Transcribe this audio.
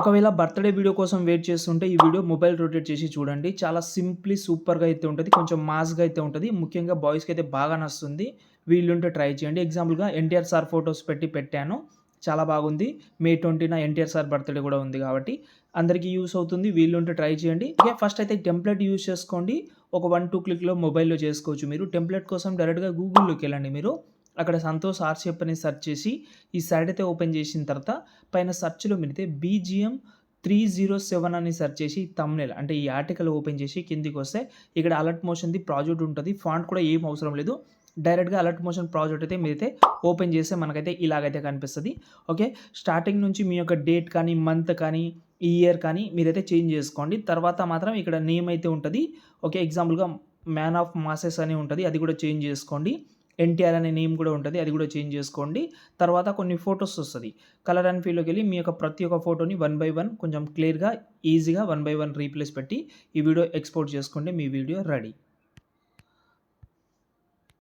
ఒకవేళ birthday video కోసం wait చేస్తుంటే ఈ వీడియో మొబైల్ రొటేట్ చేసి చూడండి. చాలా సూపర్‌గా అయితే ఉంటది. కొంచెం మాస్‌గా అయితే ఉంటది. ముఖ్యంగా బాయ్స్‌కైతే బాగా నచ్చుతుంది. వీలుంటే ట్రై చేయండి. ఎగ్జాంపుల్‌గా ఎన్టీఆర్ సార్ ఫోటోస్ పెట్టాను. చాలా బాగుంది. మే 20న ఎన్టీఆర్ సార్ బర్త్‌డే కూడా ఉంది కాబట్టి అందరికీ యూజ్ అవుతుంది. వీలుంటే ట్రై చేయండి. ఓకే. ఫస్ట్ అయితే టెంప్లేట్ యూజ్ చేసుకోండి. ఒక 1, 2 క్లిక్‌లో మొబైల్‌లో చేసుకోవచ్చు మీరు. టెంప్లేట్ కోసం డైరెక్ట్‌గా గూగుల్‌లోకెళ్ళండి మీరు. అక్కడ సంతోష్ ఆర్‌సిఎఫ్ అని సెర్చ్ చేసి ఈ సైట్ అయితే ఓపెన్ చేసిన తర్వాత పైన సెర్చ్‌లో పెడితే బీజీఎం 307 అని సెర్చ్ చేసి థంబ్‌నెయిల్ అంటే ఈ ఆర్టికల్ ఓపెన్ చేసి కిందికొస్తే ఇక్కడ అలర్ట్ మోషన్‌ది ప్రాజెక్ట్ ఉంటది. ఫాంట్ కూడా ఏం అవసరం లేదు. డైరెక్ట్‌గా అలర్ట్ మోషన్ ప్రాజెక్ట్ అయితే మీరైతే ఓపెన్ చేస్తే మనకైతే ఇలాగైతే కనిపిస్తది. ఓకే. స్టార్టింగ్ నుంచి మీ యొక్క డేట్ కానీ, మంత్ కానీ, ఈ ఇయర్ కానీ మీరైతే చేంజ్ చేసుకోండి. తర్వాత మాత్రం ఇక్కడ నేమ్ అయితే ఉంటది. ఓకే. ఎగ్జాంపుల్‌గా మ్యాన్ ఆఫ్ మాసెస్ అని ఉంటది. అది కూడా చేంజ్ చేసుకోండి. ఎన్టీఆర్ అనే నేమ్ కూడా ఉంటది. అది కూడా చేంజ్ చేసుకోండి. తర్వాత కొన్ని ఫోటోస్ వస్తది. కలర్ అండ్ ఫీల్‌లోకెళ్ళి మీ యొక్క ప్రతి ఒక్క ఫోటోని 1 బై 1 కొంచెం క్లియర్‌గా, ఈజీగా 1 బై 1 రీప్లేస్ పెట్టి ఈ వీడియో ఎక్స్‌పోర్ట్ చేసుకుంటే మీ వీడియో రెడీ.